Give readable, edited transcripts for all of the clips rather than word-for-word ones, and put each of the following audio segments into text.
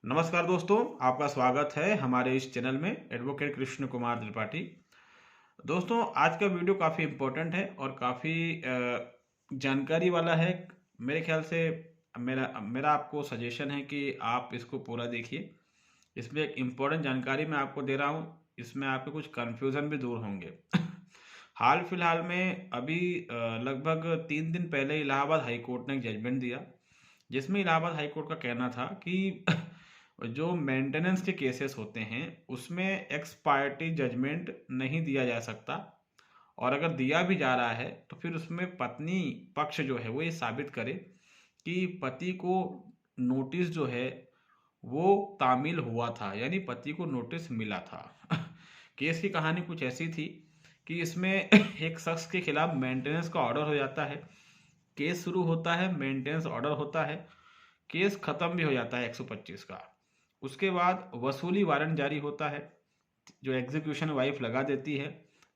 नमस्कार दोस्तों, आपका स्वागत है हमारे इस चैनल में एडवोकेट कृष्ण कुमार त्रिपाठी। दोस्तों, आज का वीडियो काफ़ी इम्पोर्टेंट है और काफ़ी जानकारी वाला है। मेरे ख्याल से मेरा मेरा आपको सजेशन है कि आप इसको पूरा देखिए। इसमें एक इम्पोर्टेंट जानकारी मैं आपको दे रहा हूँ, इसमें आपके कुछ कन्फ्यूज़न भी दूर होंगे। हाल फिलहाल में अभी लगभग 3 दिन पहले इलाहाबाद हाई कोर्ट ने एक जजमेंट दिया, जिसमें इलाहाबाद हाई कोर्ट का कहना था कि जो मेंटेनेंस के केसेस होते हैं उसमें एक्स पार्टी जजमेंट नहीं दिया जा सकता, और अगर दिया भी जा रहा है तो फिर उसमें पत्नी पक्ष जो है वो ये साबित करे कि पति को नोटिस जो है वो तामील हुआ था, यानी पति को नोटिस मिला था। केस की कहानी कुछ ऐसी थी कि इसमें एक शख्स के खिलाफ मेंटेनेंस का ऑर्डर हो जाता है। केस शुरू होता है, मेंटेनेंस ऑर्डर होता है, केस खत्म भी हो जाता है 125 का। उसके बाद वसूली वारंट जारी होता है, जो एग्जीक्यूशन वाइफ लगा देती है।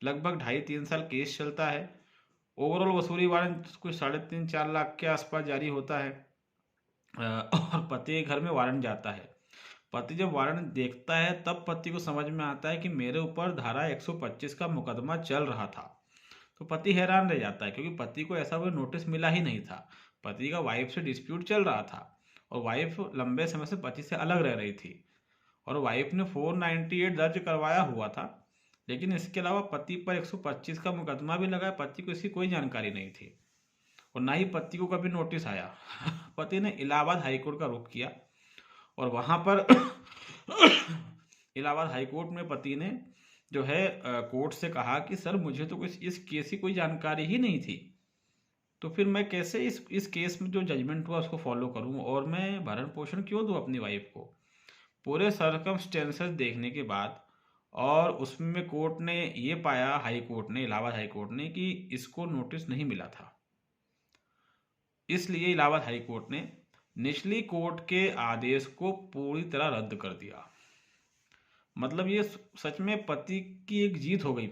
लगभग 2.5-3 साल केस चलता है। ओवरऑल वसूली वारंट कुछ 3.5-4 लाख के आसपास जारी होता है। और पति के घर में वारंट जाता है। पति जब वारंट देखता है तब पति को समझ में आता है कि मेरे ऊपर धारा 125 का मुकदमा चल रहा था। तो पति हैरान रह जाता है, क्योंकि पति को ऐसा कोई नोटिस मिला ही नहीं था। पति का वाइफ से डिस्प्यूट चल रहा था और वाइफ लंबे समय से पति से अलग रह रही थी, और वाइफ ने 498 दर्ज करवाया हुआ था। लेकिन इसके अलावा पति पर 125 का मुकदमा भी लगा है। पति को इसकी कोई जानकारी नहीं थी और ना ही पति को कभी नोटिस आया। पति ने इलाहाबाद हाईकोर्ट का रुख किया और वहां पर इलाहाबाद हाईकोर्ट में पति ने जो है कोर्ट से कहा कि सर, मुझे तो कुछ इस केस की कोई जानकारी ही नहीं थी, तो फिर मैं कैसे इस केस में जो जजमेंट हुआ उसको फॉलो करूं, और मैं भरण पोषण क्यों दूं अपनी वाइफ को। पूरे सर्कमस्टेंसेस देखने के बाद और उसमें कोर्ट ने ये पाया, हाई कोर्ट ने, इलाहाबाद हाई कोर्ट ने, कि इसको नोटिस नहीं मिला था। इसलिए इलाहाबाद हाई कोर्ट ने निचली कोर्ट के आदेश को पूरी तरह रद्द कर दिया। मतलब ये सच में पति की एक जीत हो गई,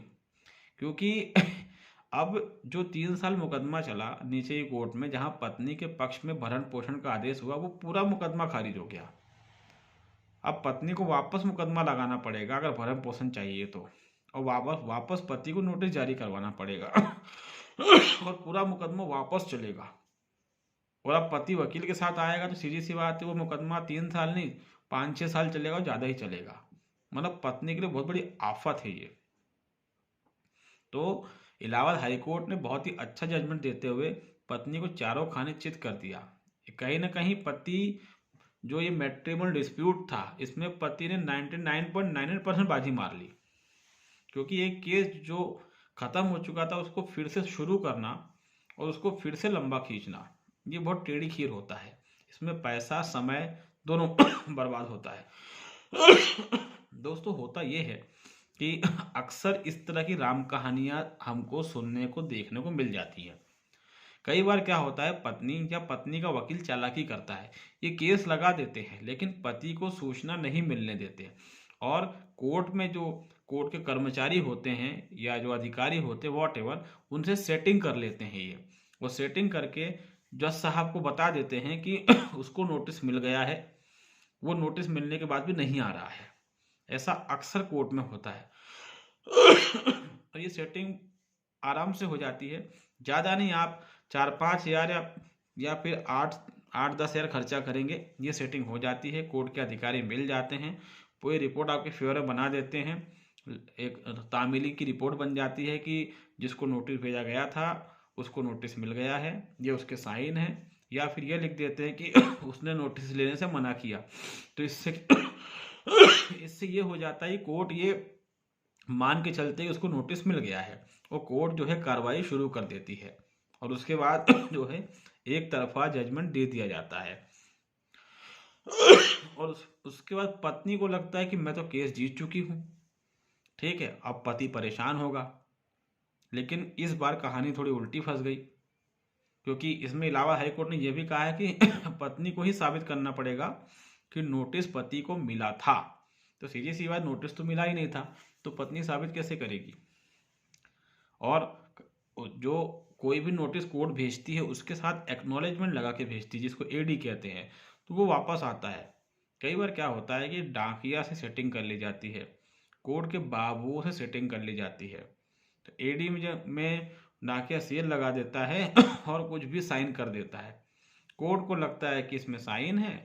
क्योंकि अब जो 3 साल मुकदमा चला नीचे की कोर्ट में, जहां पत्नी के पक्ष में भरण पोषण का आदेश हुआ, वो पूरा मुकदमा खारिज हो गया। अब पत्नी को वापस मुकदमा लगाना पड़ेगा अगर भरण पोषण चाहिए तो, और वापस वापस पति को नोटिस जारी करवाना पड़ेगा। और पूरा मुकदमा वापस चलेगा। और अब पति वकील के साथ आएगा तो सीधी सी बात है, वो मुकदमा 3 साल नहीं 5-6 साल चलेगा और ज़्यादा ही चलेगा। मतलब पत्नी के लिए बहुत बड़ी आफत है ये। तो इलाहाबाद हाईकोर्ट ने बहुत ही अच्छा जजमेंट देते हुए पत्नी को चारों खाने चित कर दिया। कहीं ना कहीं पति, जो ये मैट्रिमोनियल डिस्प्यूट था, इसमें पति ने 99.99% बाजी मार ली, क्योंकि एक केस जो खत्म हो चुका था उसको फिर से शुरू करना और उसको फिर से लंबा खींचना, ये बहुत टेढ़ी खीर होता है। इसमें पैसा समय दोनों बर्बाद होता है। दोस्तों, होता ये है कि अक्सर इस तरह की राम कहानियां हमको सुनने को देखने को मिल जाती हैं। कई बार क्या होता है, पत्नी या पत्नी का वकील चालाकी करता है, ये केस लगा देते हैं लेकिन पति को सूचना नहीं मिलने देते, और कोर्ट में जो कोर्ट के कर्मचारी होते हैं या जो अधिकारी होते हैं, वॉट एवर, उनसे सेटिंग कर लेते हैं ये। वो सेटिंग करके जज साहब को बता देते हैं कि उसको नोटिस मिल गया है, वो नोटिस मिलने के बाद भी नहीं आ रहा है। ऐसा अक्सर कोर्ट में होता है। और ये सेटिंग आराम से हो जाती है, ज़्यादा नहीं, आप 4-5 हज़ार या फिर 8-10 हज़ार खर्चा करेंगे, ये सेटिंग हो जाती है। कोर्ट के अधिकारी मिल जाते हैं, पूरी रिपोर्ट आपके फेवर में बना देते हैं। एक तामीली की रिपोर्ट बन जाती है कि जिसको नोटिस भेजा गया था उसको नोटिस मिल गया है, ये उसके साइन है, या फिर ये लिख देते हैं कि उसने नोटिस लेने से मना किया। तो इससे इससे ये हो जाता है, कोर्ट ये मान के चलते कि उसको नोटिस मिल गया है, और कोर्ट जो है कार्रवाई शुरू कर देती है, और उसके बाद जो है एक तरफा जजमेंट दे दिया जाता है। और उसके बाद पत्नी को लगता है कि मैं तो केस जीत चुकी हूँ, ठीक है, अब पति परेशान होगा। लेकिन इस बार कहानी थोड़ी उल्टी फंस गई, क्योंकि इसमें इलाहाबाद हाईकोर्ट ने यह भी कहा है कि पत्नी को ही साबित करना पड़ेगा कि नोटिस पति को मिला था। तो सीधी सी बात, नोटिस तो मिला ही नहीं था, तो पत्नी साबित कैसे करेगी। और जो कोई भी नोटिस कोर्ट भेजती है उसके साथ एक्नॉलेजमेंट लगा के भेजती है, जिसको एडी कहते हैं, तो वो वापस आता है कई बार क्या होता है कि डाकिया से सेटिंग कर ली जाती है, कोर्ट के बाबुओं से सेटिंग कर ली जाती है। तो एडी में डाकिया सील लगा देता है और कुछ भी साइन कर देता है। कोर्ट को लगता है कि इसमें साइन है,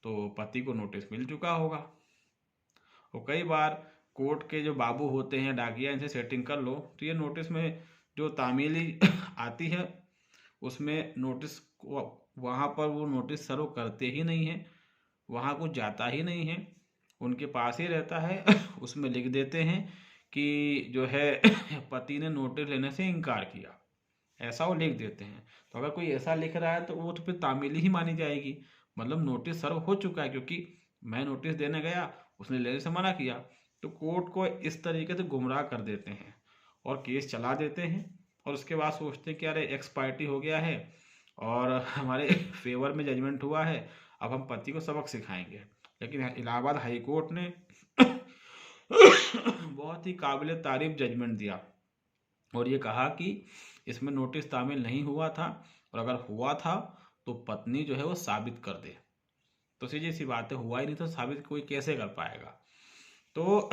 तो पति को नोटिस मिल चुका होगा। और कई बार कोर्ट के जो बाबू होते हैं, डाकिया, इनसे सेटिंग कर लो तो ये नोटिस में जो तामीली आती है उसमें नोटिस वहाँ पर वो नोटिस सर्व करते ही नहीं है, वहाँ कुछ जाता ही नहीं है, उनके पास ही रहता है। उसमें लिख देते हैं कि जो है पति ने नोटिस लेने से इनकार किया, ऐसा वो लिख देते हैं। तो अगर कोई ऐसा लिख रहा है तो वो तो फिर तामीली ही मानी जाएगी, मतलब नोटिस सर्व हो चुका है, क्योंकि मैं नोटिस देने गया, उसने लेने से मना किया। तो कोर्ट को इस तरीके से गुमराह कर देते हैं और केस चला देते हैं, और उसके बाद सोचते हैं कि अरे एक्सपायर्टी हो गया है और हमारे फेवर में जजमेंट हुआ है, अब हम पति को सबक सिखाएंगे। लेकिन इलाहाबाद हाई कोर्ट ने बहुत ही काबिल तारीफ जजमेंट दिया और ये कहा कि इसमें नोटिस तामील नहीं हुआ था, और अगर हुआ था तो पत्नी जो है वो साबित कर दे। तो सीधी सी बात है, हुआ ही नहीं तो साबित कोई कैसे कर पाएगा। तो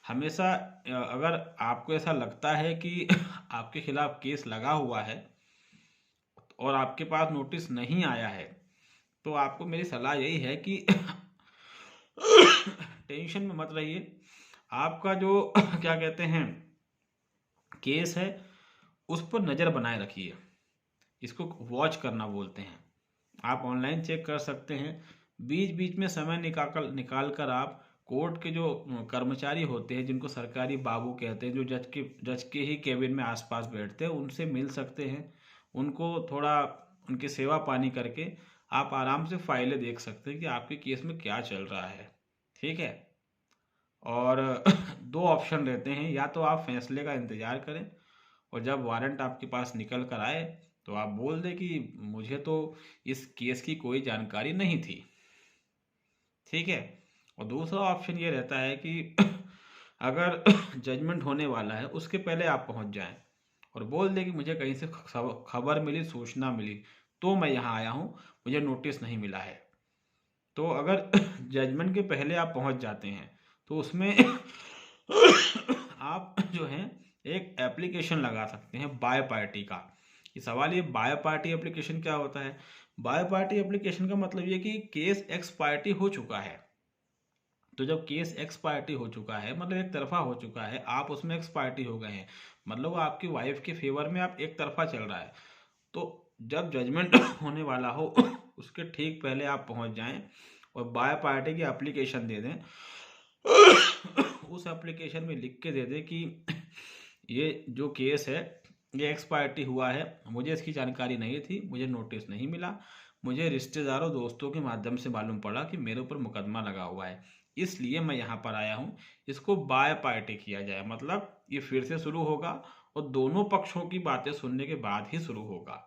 हमेशा अगर आपको ऐसा लगता है कि आपके खिलाफ केस लगा हुआ है और आपके पास नोटिस नहीं आया है, तो आपको मेरी सलाह यही है कि टेंशन में मत रहिए। आपका जो क्या कहते हैं केस है उस पर नज़र बनाए रखिए, इसको वॉच करना बोलते हैं। आप ऑनलाइन चेक कर सकते हैं, बीच बीच में समय निकाल कर आप कोर्ट के जो कर्मचारी होते हैं, जिनको सरकारी बाबू कहते हैं, जो जज के ही केबिन में आसपास बैठते हैं, उनसे मिल सकते हैं। उनको थोड़ा उनकी सेवा पानी करके आप आराम से फाइलें देख सकते हैं कि आपके केस में क्या चल रहा है। ठीक है। और दो ऑप्शन रहते हैं, या तो आप फैसले का इंतज़ार करें और जब वारंट आपके पास निकल कर आए तो आप बोल दें कि मुझे तो इस केस की कोई जानकारी नहीं थी। ठीक है। और दूसरा ऑप्शन ये रहता है कि अगर जजमेंट होने वाला है उसके पहले आप पहुंच जाएं और बोल दें कि मुझे कहीं से खबर मिली, सूचना मिली, तो मैं यहाँ आया हूँ, मुझे नोटिस नहीं मिला है। तो अगर जजमेंट के पहले आप पहुंच जाते हैं तो उसमें आप जो है एक एप्लीकेशन लगा सकते हैं बाय पार्टी का। ये सवाल, ये बाय पार्टी एप्लीकेशन क्या होता है? बाय पार्टी एप्लीकेशन का मतलब ये कि केस एक्स पार्टी हो चुका है। तो जब केस एक्स पार्टी हो चुका है, मतलब एक तरफा हो चुका है, आप उसमें एक्स पार्टी हो गए हैं, मतलब वो आपकी वाइफ के फेवर में आप एक तरफा चल रहा है। तो जब जजमेंट होने वाला हो उसके ठीक पहले आप पहुंच जाएं और बाय पार्टी की एप्लीकेशन दे दें। उस एप्लीकेशन में लिख के दे दें कि ये जो केस है ये एक्स पार्टी हुआ है, मुझे इसकी जानकारी नहीं थी, मुझे नोटिस नहीं मिला, मुझे रिश्तेदारों दोस्तों के माध्यम से मालूम पड़ा कि मेरे ऊपर मुकदमा लगा हुआ है, इसलिए मैं यहाँ पर आया हूँ। इसको बाय पार्टी किया जाए, मतलब ये फिर से शुरू होगा और दोनों पक्षों की बातें सुनने के बाद ही शुरू होगा।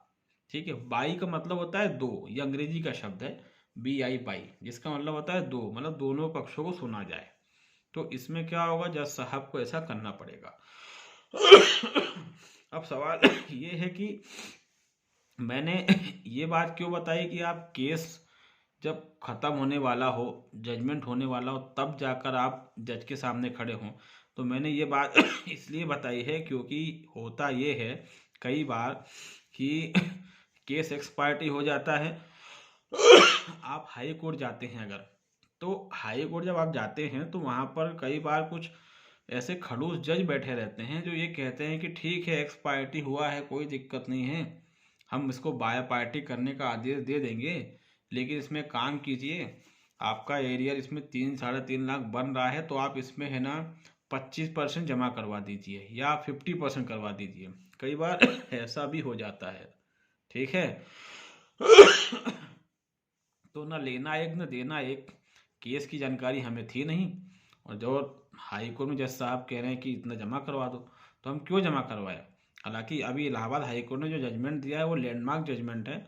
ठीक है। बाई का मतलब होता है दो, ये अंग्रेजी का शब्द है, BI बाई, जिसका मतलब होता है दो, मतलब दोनों पक्षों को सुना जाए। तो इसमें क्या होगा, जज साहब को ऐसा करना पड़ेगा। अब सवाल ये है कि मैंने ये बात क्यों बताई कि आप केस जब ख़त्म होने वाला हो, जजमेंट होने वाला हो, तब जाकर आप जज के सामने खड़े हों। तो मैंने ये बात इसलिए बताई है क्योंकि होता ये है कई बार कि केस एक्सपायर्टी हो जाता है, आप हाई कोर्ट जाते हैं अगर, तो हाई कोर्ट जब आप जाते हैं तो वहाँ पर कई बार कुछ ऐसे खड़ूस जज बैठे रहते हैं जो ये कहते हैं कि ठीक है एक्सपायर्टी हुआ है, कोई दिक्कत नहीं है, हम इसको बाय पार्टी करने का आदेश दे देंगे, लेकिन इसमें काम कीजिए, आपका एरियर इसमें 3-3.5 लाख बन रहा है, तो आप इसमें है ना 25% जमा करवा दीजिए या 50% करवा दीजिए। कई बार ऐसा भी हो जाता है। ठीक है। तो ना लेना एक ना देना एक, केस की जानकारी हमें थी नहीं, और जो हाई कोर्ट में जज साहब कह रहे हैं कि इतना जमा करवा दो, तो हम क्यों जमा करवाए। हालांकि अभी इलाहाबाद हाई कोर्ट ने जो जजमेंट दिया है वो लैंडमार्क जजमेंट है,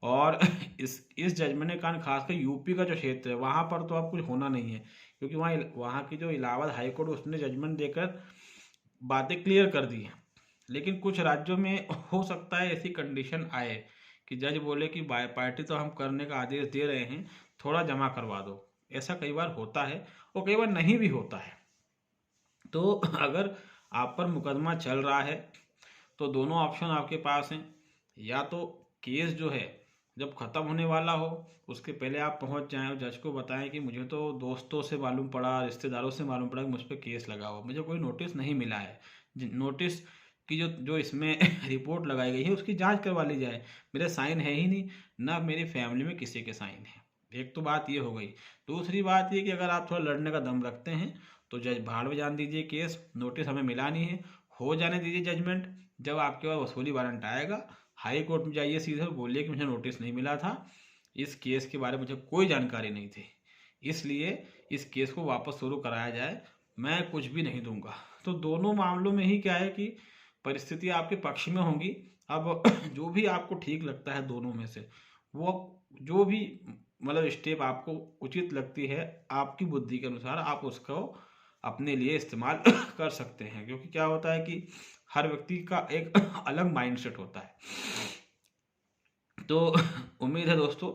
और इस जजमेंट के कारण खासकर यूपी का जो क्षेत्र है वहाँ पर तो अब कुछ होना नहीं है, क्योंकि वहाँ की जो इलाहाबाद हाई कोर्ट उसने जजमेंट देकर बातें क्लियर कर दी हैं। लेकिन कुछ राज्यों में हो सकता है ऐसी कंडीशन आए कि जज बोले कि बाय पार्टी तो हम करने का आदेश दे रहे हैं, थोड़ा जमा करवा दो, ऐसा कई बार होता है और कई बार नहीं भी होता है। तो अगर आप पर मुकदमा चल रहा है तो दोनों ऑप्शन आपके पास हैं। या तो केस जो है जब ख़त्म होने वाला हो उसके पहले आप पहुंच जाएं और जज को बताएं कि मुझे तो दोस्तों से मालूम पड़ा, रिश्तेदारों से मालूम पड़ा कि मुझ पर केस लगा हुआ, मुझे कोई नोटिस नहीं मिला है। नोटिस की जो जो इसमें रिपोर्ट लगाई गई है उसकी जांच करवा ली जाए। मेरे साइन है ही नहीं, ना मेरी फैमिली में किसी के साइन है। एक तो बात ये हो गई। दूसरी बात ये कि अगर आप थोड़ा लड़ने का दम रखते हैं तो जज भाड़ में जान दीजिए केस, नोटिस हमें मिला नहीं है, हो जाने दीजिए जजमेंट। जब आपके पास वसूली वारंट आएगा हाई कोर्ट में जाइए सीधे और बोलिए कि मुझे नोटिस नहीं मिला था, इस केस के बारे में मुझे कोई जानकारी नहीं थी, इसलिए इस केस को वापस शुरू कराया जाए, मैं कुछ भी नहीं दूंगा। तो दोनों मामलों में ही क्या है कि परिस्थिति आपके पक्ष में होंगी। अब जो भी आपको ठीक लगता है दोनों में से, वो जो भी मतलब स्टेप आपको उचित लगती है आपकी बुद्धि के अनुसार आप उसको अपने लिए इस्तेमाल कर सकते हैं। क्योंकि क्या होता है कि हर व्यक्ति का एक अलग माइंडसेट होता है। तो उम्मीद है दोस्तों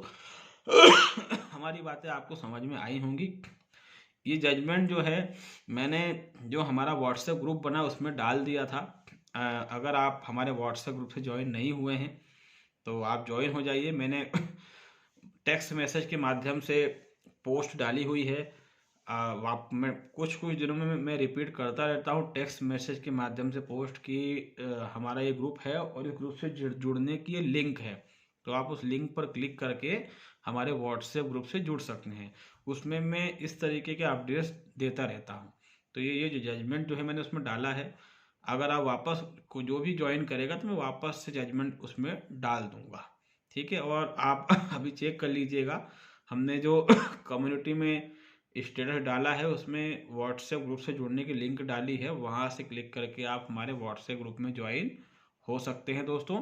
हमारी बातें आपको समझ में आई होंगी। ये जजमेंट जो है मैंने जो हमारा व्हाट्सएप ग्रुप बना उसमें डाल दिया था। अगर आप हमारे व्हाट्सएप ग्रुप से ज्वाइन नहीं हुए हैं तो आप ज्वाइन हो जाइए। मैंने टेक्स्ट मैसेज के माध्यम से पोस्ट डाली हुई है। मैं कुछ कुछ दिनों में मैं रिपीट करता रहता हूँ टेक्स्ट मैसेज के माध्यम से पोस्ट की। हमारा ये ग्रुप है और इस ग्रुप से जुड़ने की ये लिंक है, तो आप उस लिंक पर क्लिक करके हमारे व्हाट्सएप ग्रुप से जुड़ सकते हैं। उसमें मैं इस तरीके के अपडेट्स देता रहता हूँ। तो ये जो जजमेंट जो है मैंने उसमें डाला है, अगर आप वापस को जो भी ज्वाइन करेगा तो मैं वापस से जजमेंट उसमें डाल दूंगा, ठीक है। और आप अभी चेक कर लीजिएगा हमने जो कम्युनिटी में स्टेटस डाला है उसमें व्हाट्सएप ग्रुप से जुड़ने की लिंक डाली है, वहाँ से क्लिक करके आप हमारे व्हाट्सएप ग्रुप में ज्वाइन हो सकते हैं दोस्तों।